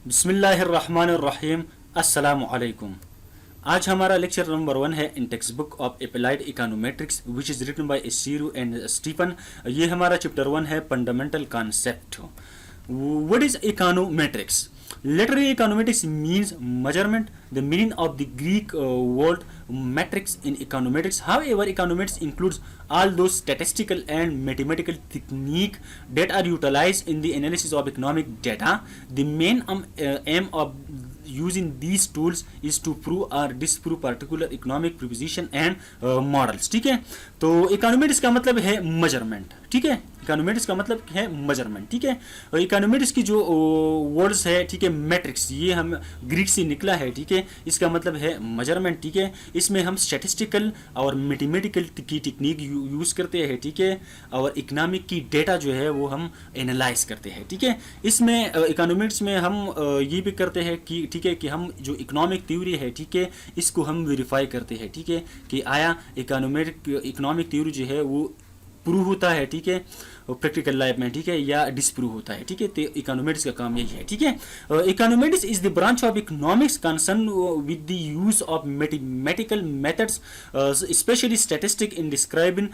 बिस्मिल्लाहिर्रहमानिर्रहीम। अस्सलामु अलैकुम। आज हमारा लेक्चर नंबर 1 है in text book of applied econometrics which is written by सीरू एंड स्टीफन। ये हमारा चैप्टर 1 है fundamental concept. What is econometrics? Literally, econometrics means measurement. The meaning of the Greek word metrics in econometrics. However, econometrics includes all those statistical and mathematical techniques that are utilized in the analysis of economic data. The main aim of using these tools is to prove or disprove particular economic proposition and models. ठीक है, तो econometrics का मतलब है measurement. ठीक है, econometrics का मतलब है मेजरमेंट। ठीक है, और इकोनोमेट्रिक्स की जो वर्ड्स है, ठीक है, मैट्रिक्स, ये हम ग्रीक से निकला है। ठीक है, इसका मतलब है मेजरमेंट। ठीक है, इसमें हम स्टैटिस्टिकल और मैथमेटिकल की टेक्निक यूज़ करते हैं। ठीक है, और इकोनॉमिक की डेटा जो है वो हम एनालाइज करते हैं। ठीक है, इसमें इकोनोमेट्रिक्स में हम ये भी करते हैं कि ठीक है कि हम जो इकोनॉमिक थ्योरी है, ठीक है, इसको हम वेरीफाई करते हैं। ठीक है, कि आया इकोनॉमिक थ्योरी जो है वो प्रूव होता है, ठीक है, प्रैक्टिकल लाइफ में, ठीक है, या डिसप्रूव होता है। ठीक है, तो इकोनोमेट्रिक्स का काम यही है। ठीक है, econometrics is the branch of economics concern with the use of mathematical methods specially statistic in describing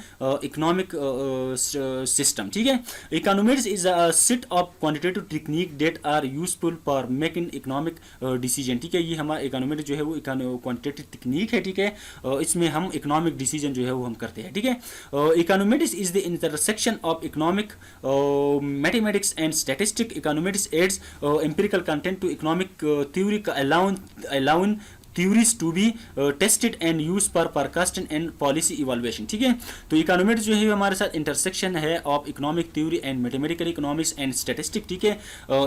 economic system. ठीक है, econometrics is a set of quantitative technique that are useful for making economic decision. ठीक है, ये हमारा econometrics जो है वो quantitative technique है। ठीक है, इसमें हम इकोनॉमिक डिसीजन जो है वो हम करते हैं। ठीक है, econometrics is the intersection of economic mathematics and statistics. Econometrics adds empirical content to economic theory, allowing theories to be tested and used for forecasting and policy evaluation. ठीक है, तो इकोनोमेट्रिक्स जो है हमारे साथ इंटरसेक्शन है of economic theory and mathematical economics and statistic. ठीक है,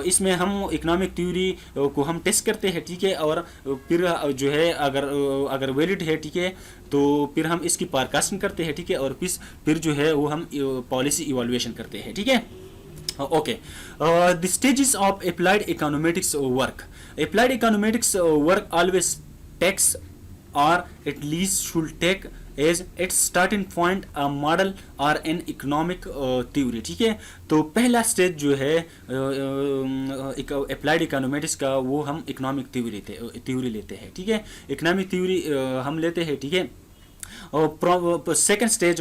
इसमें हम इकोनॉमिक थ्योरी को हम टेस्ट करते हैं। ठीक है, और फिर जो है अगर वैलिड है, ठीक है, तो फिर हम इसकी फोरकास्टिंग करते हैं। ठीक है, और फिर जो है वो हम पॉलिसी इवैल्यूएशन करते हैं। ठीक है, okay, the stages of applied econometrics work. Applied econometrics work always takes, or at least should take, as its starting point a model or an economic theory. ठीक है, तो पहला स्टेज जो है अप्लाइड इकोनोमेट्रिक्स का वो हम इकोनॉमिक थ्योरी लेते हैं। ठीक है, इकोनॉमिक थ्योरी हम लेते हैं। ठीक है, second stage,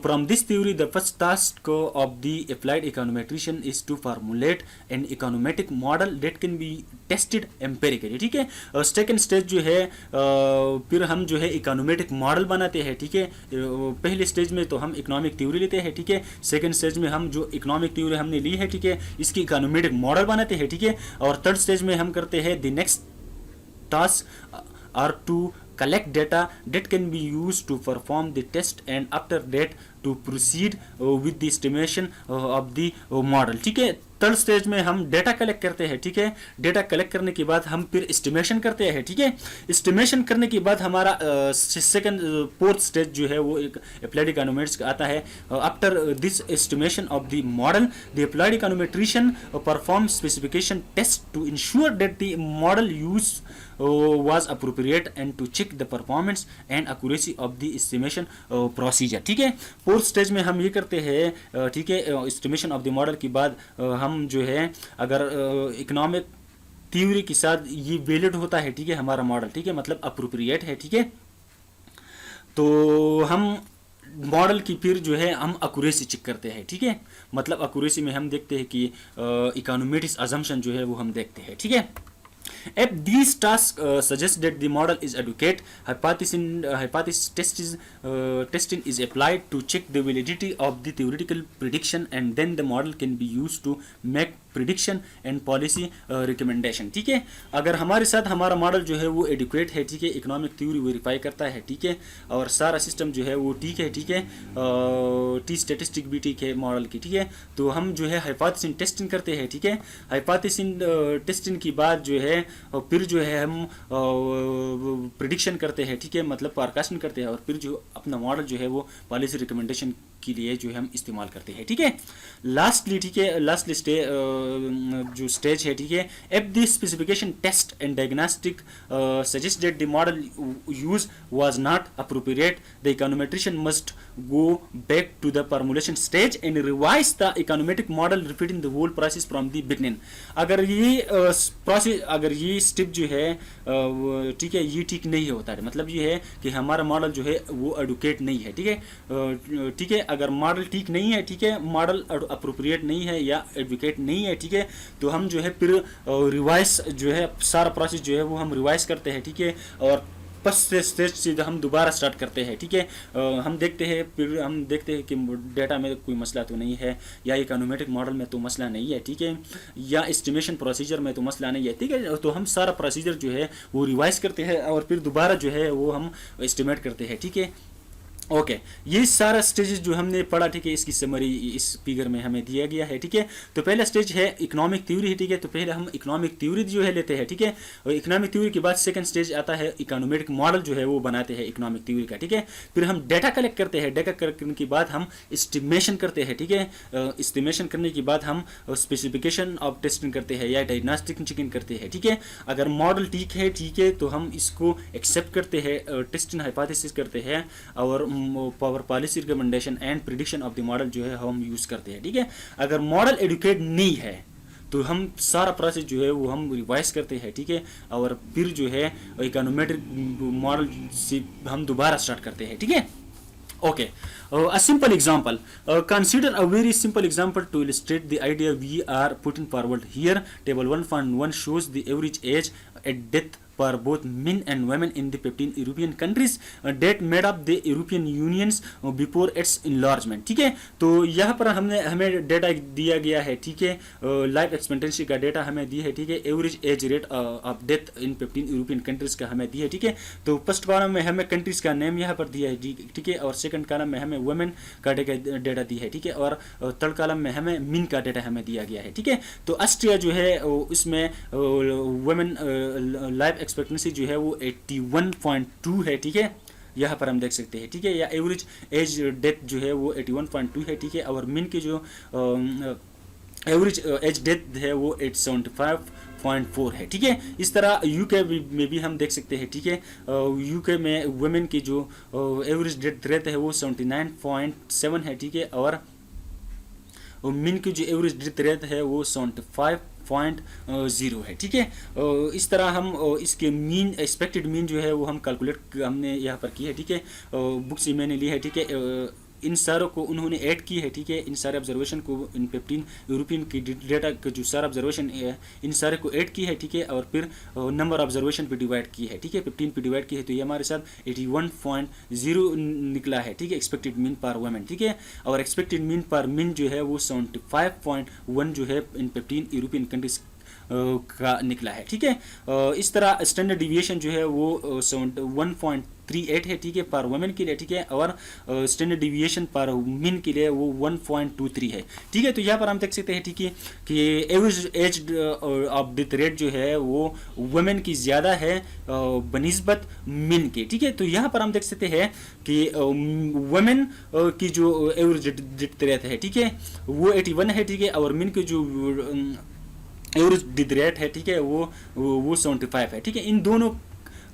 from this theory the first task of the applied econometrician is to formulate an econometric model that can be tested empirically. ठीक है, सेकेंड स्टेज जो है फिर हम जो है इकोनोमेट्रिक मॉडल बनाते हैं। ठीक है, पहले स्टेज में तो हम इकोनॉमिक थ्योरी लेते हैं। ठीक है, सेकेंड स्टेज में हम जो इकोनॉमिक थ्योरी हमने ली है, ठीक है, इसकी इकोनोमेट्रिक मॉडल बनाते हैं। ठीक है, और थर्ड स्टेज में हम करते हैं the next task are to collect data that can be used to perform the test and after that to proceed with the estimation of the model. ठीक है, थर्ड स्टेज में हम डेटा कलेक्ट करते हैं। ठीक है, डेटा कलेक्ट करने के बाद हम फिर एस्टिमेशन करते हैं। ठीक है, एस्टिमेशन करने के बाद हमारा सेकंड फोर्थ स्टेज जो है वो एक अप्लाइड इकोनोमेट्रिक्स का आता है। After this estimation of the model the applied econometrician perform specification test to ensure that the model use was appropriate and to check the performance and accuracy of the estimation procedure. ठीक है, fourth stage में हम ये करते हैं। ठीक है, estimation of the model के बाद हम जो है अगर इकोनॉमिक थ्योरी के साथ ये वैलिड होता है, ठीक है, हमारा मॉडल, ठीक है, मतलब अप्रोप्रिएट है, ठीक है, तो हम मॉडल की फिर जो है हम एक्यूरेसी चेक करते हैं। ठीक है, मतलब एक्यूरेसी में हम देखते हैं कि इकोनोमेट्रिक्स अजम्पशन जो है वो हम देखते हैं। ठीक है, if these tasks suggest that the model is adequate, hypothesis testing is applied to check the validity of the theoretical prediction and then the model can be used to make prediction and policy recommendation. ठीक है, अगर हमारे साथ हमारा model जो है वो adequate है, ठीक है, इकोनॉमिक थ्योरी वेरीफाई करता है, ठीक है, और सारा सिस्टम जो है वो ठीक है, ठीक है, टी स्टैटिस्टिक भी ठीक है मॉडल की, ठीक है, तो हम जो है हाइपोथेसिस टेस्टिंग करते हैं। ठीक है, हाइपोथेसिस टेस्टिंग की बाद जो है फिर जो है हम प्रिडिक्शन करते हैं। ठीक है, मतलब फोरकास्टिंग करते हैं और फिर जो अपना मॉडल जो है वो पॉलिसी रिकमेंडेशन के लिए जो है हम इस्तेमाल करते हैं, ठीक है। लास्टली, ठीक है, लास्टली जो स्टेज है, ठीक है, if the specification test and diagnostic suggest that the model use was not appropriate, the econometrician must go back to the formulation stage and revise the econometric model repeating the whole process from the beginning। अगर ये process, अगर ये step जो है ठीक है, ये ठीक नहीं होता है, मतलब ये है कि हमारा मॉडल जो है वो एडुकेट नहीं है, ठीक है, ठीक है। अगर मॉडल ठीक नहीं है, ठीक है, मॉडल अप्रोप्रिएट नहीं है या एडुकेट नहीं है, ठीक है, तो हम जो है फिर रिवाइज जो है सारा प्रोसेस जो है वो हम रिवाइज करते हैं, ठीक है, और फर्स्ट स्टेज से हम दोबारा स्टार्ट करते हैं, ठीक है। हम देखते हैं, फिर हम देखते हैं कि डेटा में कोई मसला तो नहीं है, या इकोनोमेट्रिक मॉडल में तो मसला नहीं है, ठीक है, या एस्टिमेशन प्रोसीजर में तो मसला नहीं है, ठीक है। तो हम सारा प्रोसीजर जो है वो रिवाइज करते हैं और फिर दोबारा जो है वो हम एस्टिमेट करते हैं, ठीक है। ओके, ये सारा स्टेजेस जो हमने पढ़ा, ठीक है, इसकी समरी इस फिगर में हमें दिया गया है, ठीक है। तो पहला स्टेज है इकोनॉमिक थ्योरी, ठीक है, तो पहले हम इकोनॉमिक थ्योरी जो है लेते हैं, ठीक है, और इकोनॉमिक थ्योरी के बाद सेकंड स्टेज आता है इकोनोमेट्रिक मॉडल जो है वो बनाते हैं इकोनॉमिक थ्योरी का, ठीक है। फिर हम डाटा कलेक्ट करते हैं, डाटा कलेक्ट करने के बाद हम एस्टिमेशन करते हैं, ठीक है। एस्टिमेशन करने के बाद हम स्पेसिफिकेशन ऑफ टेस्टिंग करते हैं या डायग्नोस्टिक चेकिंग करते हैं, ठीक है। अगर मॉडल ठीक है, ठीक है, तो हम इसको एक्सेप्ट करते हैं, टेस्टिंग हाइपोथेसिस करते हैं और power policy recommendation and prediction of the model जो है हम यूज करते हैं, ठीक है। अगर मॉडल एडुकेट नहीं है तो हम सारा प्रोसेस जो है वो हम रिवाइज करते हैं, ठीक है, और फिर जो है इकोनोमेट्रिक मॉडल से हम दोबारा स्टार्ट करते हैं, ठीक है। Okay, a simple example. Consider a very simple example to illustrate the idea we are putting forward here. Table 1.1 shows the average age at death for both men and women in the 15 European countries that made up the European Unions before its enlargement, ठीक है। तो यहाँ पर हमें data दिया गया है, ठीक है, लाइफ एक्सपेक्टेंसी का डेटा हमें दिया है, ठीक है, average age rate of death in 15 European countries का हमें दिया है, ठीक है। तो फर्स्ट कॉलम में हमें कंट्रीज का नेम यहाँ पर दिया है, ठीक है, और सेकंड कॉलम में हमें वुमेन का डेटा दिया है, ठीक है, और थर्ड कॉलम में हमें मिन का डेटा हमें दिया गया है, ठीक है। तो ऑस्ट्रिया जो है उसमें वुमेन लाइफ एक्सपेक्टेंसी जो है वो 81.2 है, ठीक है, यहाँ पर हम देख सकते हैं, ठीक है, या एवरेज एज डेथ जो है वो 81.2 है, ठीक है, और मिन की जो एवरेज एज डेथ है वो 875.4 है, ठीक है। इस तरह यूके में भी हम देख सकते हैं, ठीक है, यूके में वुमेन की जो एवरेज डेथ रेट है वो 79.7 है, ठीक है, और मिन की जो एवरेज डेथ रेट है वो 75.0 है, ठीक है। इस तरह हम इसके मीन एक्सपेक्टेड मीन जो है वो हम कैलकुलेट हमने यहाँ पर की है, ठीक है, बुक से मैंने ली है, ठीक है। इन सारों को उन्होंने ऐड की है, ठीक है, इन सारे ऑब्जर्वेशन को इन 15 यूरोपियन की डेटा का जो सारा ऑब्जर्वेशन है इन सारे को ऐड की है, ठीक है, और फिर नंबर ऑब्जर्वेशन पे डिवाइड की है, ठीक है, 15 पे डिवाइड की है, तो ये हमारे साथ 81.0 निकला है, ठीक है, एक्सपेक्टेड मीन पर वुमेन, ठीक है, और एक्सपेक्टेड मीन पर मिन जो है वो 75.1 जो है इन 15 यूरोपियन कंट्रीज का निकला है, ठीक है। इस तरह स्टैंडर्ड डिविएशन जो है वो 1.38 है, ठीक है, पर वुमेन के लिए, ठीक है, और स्टैंडर्ड डिविएशन पर मिन के लिए वो 1.23 है, ठीक है। तो यहाँ पर हम देख सकते हैं, ठीक है, कि average age of death rate जो है वो वुमेन की ज़्यादा है बनिस्बत मिन के, ठीक है। तो यहाँ पर हम देख सकते हैं कि वुमेन की जो एवरेज डेथ रेट है, ठीक है, वो 81 है, ठीक है, और मिन की जो एवरेज डेथ रेट है, ठीक है, वो 75 है, ठीक है। इन दोनों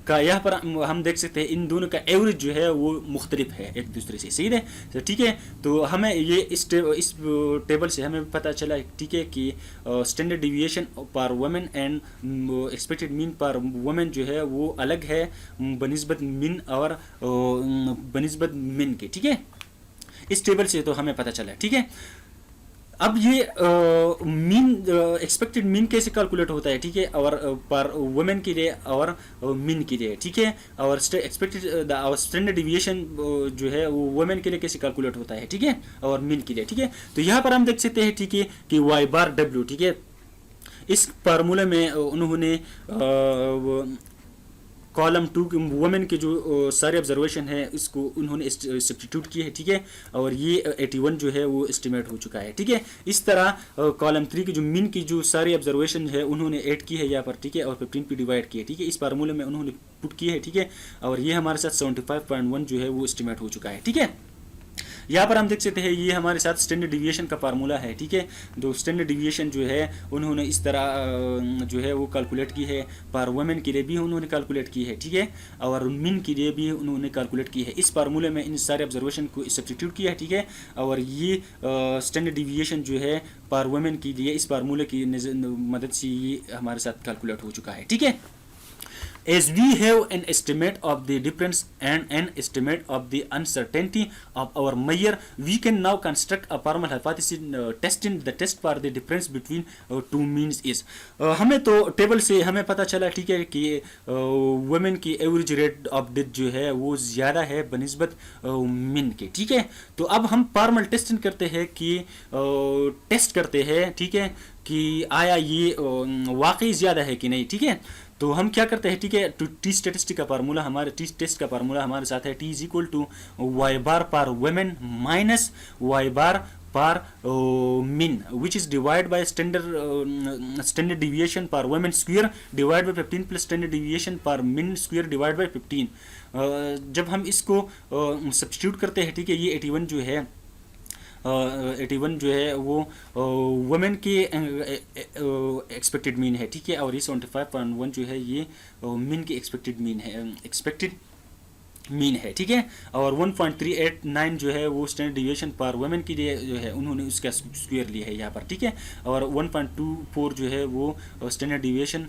का यहाँ पर हम देख सकते हैं, इन दोनों का एवरेज जो है वो मुख्तलिफ है एक दूसरे से, सही है, तो ठीक है। तो हमें ये इस टेबल से हमें पता चला, ठीक है, कि स्टैंडर्ड डिविएशन पर वुमेन एंड एक्सपेक्टेड मीन पर वुमेन जो है वो अलग है बनिस्बत मिन और बनिस्बत मिन के, ठीक है। इस टेबल से तो हमें पता चला, ठीक है। अब ये मीन एक्सपेक्टेड मीन कैसे कैलकुलेट होता है, ठीक है, और पर वुमेन के लिए और मिन के लिए, ठीक है, और एक्सपेक्टेड स्टैंडर्ड डिविएशन जो है वो वुमेन के लिए कैसे कैलकुलेट होता है, ठीक है, और मिन के लिए, ठीक है। तो यहाँ पर हम देख सकते हैं, ठीक है, कि वाई बार डब्ल्यू, ठीक है, इस फार्मूले में उन्होंने कॉलम 2 वुमेन के जो सारे ऑब्जर्वेशन है इसको उन्होंने सब्स्टिट्यूट किए है, ठीक है, और ये 81 जो है वो एस्टिमेट हो चुका है, ठीक है। इस तरह कॉलम 3 की जो मीन की जो सारी ऑब्जर्वेशन है उन्होंने ऐड की है यहाँ पर, ठीक है, और 15 पे डिवाइड किए, ठीक है, इस फार्मूले में उन्होंने पुट किए है, ठीक है, और ये हमारे साथ 75.1 जो है वो एस्टिमेट हो चुका है, ठीक है। यहाँ पर हम देख सकते हैं ये हमारे साथ स्टैंडर्ड डिविएशन का फार्मूला है, ठीक है। तो स्टैंडर्ड डिविएशन जो है उन्होंने इस तरह जो है वो कैलकुलेट की है, पर वुमेन के लिए भी उन्होंने कैलकुलेट की है, ठीक है, और मिन के लिए भी उन्होंने कैलकुलेट की है। इस फार्मूले में इन सारे ऑब्जर्वेशन को सब्स्टिट्यूट किया है, ठीक है, और ये स्टैंडर्ड डिविएशन जो है पर वुमेन के लिए इस फार्मूले की मदद से ये हमारे साथ कैलकुलेट हो चुका है, ठीक है। As we have an estimate of the difference and an estimate of the uncertainty of our measure, we can now construct a formal hypothesis testing the test for the difference between two means is. हमें तो table से हमें पता चला, ठीक है, कि women की एवरेज रेट ऑफ डेथ जो है वो ज़्यादा है बनिस्बत मिन के, ठीक है। तो अब हम फॉर्मल टेस्टिंग करते हैं कि टेस्ट करते हैं, ठीक है, कि आया ये वाकई ज़्यादा है कि नहीं, ठीक है। तो हम क्या करते हैं, ठीक है, टी स्टेटिस्टिक का फार्मूला हमारे टी टेस्ट का फार्मूला हमारे साथ है, T is equal to Y bar पर वुमेन माइनस वाई बार पर men which is divide by standard deviation पर women square divide by 15 plus standard deviation पर मिन स्क्वायर डिवाइड बाय 15। जब हम इसको सब्स्टिट्यूट करते हैं, ठीक है, ये 81 जो है 81 जो है वो वुमेन की एक्सपेक्टेड मीन है, ठीक है, और ये 75.1 जो है ये मिन की एक्सपेक्टेड मीन है, ठीक है, और 1.389 जो है वो स्टैंडर्ड डिविएशन पर वुमेन के लिए जो है उन्होंने उसका स्क्वायर लिया है यहाँ पर, ठीक है, और 1.24 जो है वो स्टैंडर्ड डिविएशन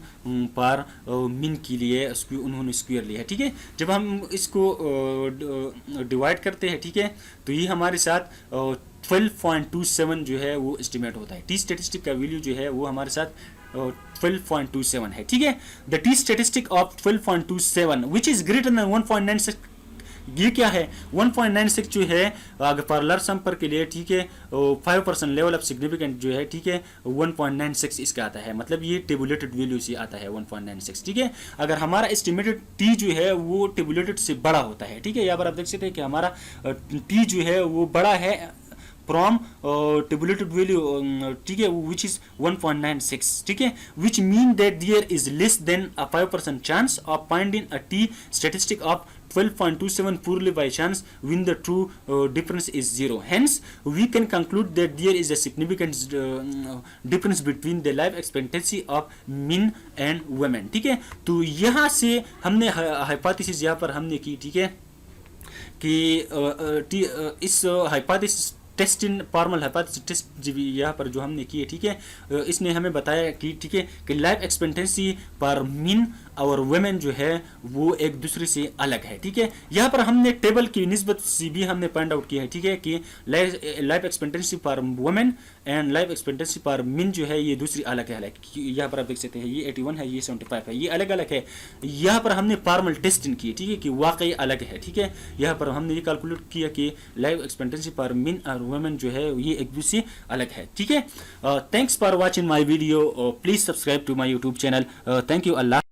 पर मिन के लिए उन्होंने स्क्वायर लिया है, ठीक है। जब हम इसको डिवाइड करते हैं, ठीक है, तो ये हमारे साथ 12.27 जो है वो एस्टिमेट होता है। टी स्टेटिस्टिक का वैल्यू जो है वो हमारे साथ 12.27 है, ठीक है। The T statistic of 12.27 which is greater than 1.96, ये क्या है 1.96 जो है अगर पार्लर संपर्क के लिए, ठीक है, 5% लेवल ऑफ सिग्निफिकेंट जो है, ठीक है, 1.96 इसका आता है, मतलब ये टेबुलेटेड वैल्यू से आता है 1.96, ठीक है। अगर हमारा एस्टिमेटेड टी जो है वो टेबुलेटेड से बड़ा होता है, ठीक है, यहाँ पर आप देख सकते हैं कि हमारा टी जो है वो बड़ा है फ्रॉम tabulated value, ठीक है, which is 1.96, ठीक है, which mean that there is less than a 5% chance of finding a t statistic of 12.27 purely by chance when the true difference is 0. Hence, we can conclude that there is a significant difference between the life expectancy of men and women, ठीक है। तो यहाँ से हमने hypothesis यहाँ पर हमने की, ठीक है, कि इस hypothesis test in formal hypothesis test यहाँ पर जो हमने की है, ठीक है, इसने हमें बताया कि, ठीक है, कि लाइफ एक्सपेक्टेंसी पर मिन और वुमेन जो है वो एक दूसरे से अलग है, ठीक है। यहाँ पर हमने टेबल की निस्बत से भी हमने पॉइंट आउट किया है, ठीक है, कि लाइफ एक्सपेक्टेंसी पर वुमेन एंड लाइफ एक्सपेक्टेंसी पर मिन जो है ये दूसरी अलग है। यहाँ पर आप देख सकते हैं ये 81 है, ये 75 है, ये अलग अलग है। यहाँ पर हमने फॉर्मल टेस्टिंग की, ठीक है, कि वाकई अलग है, ठीक है। यहाँ पर हमने ये कैलकुलेट किया कि लाइफ एक्सपेक्टेंसी पर मिन और वुमेन जो है ये एक दूसरे अलग है, ठीक है। Thanks for watching my video, please subscribe to my YouTube channel. Thank you. Allah.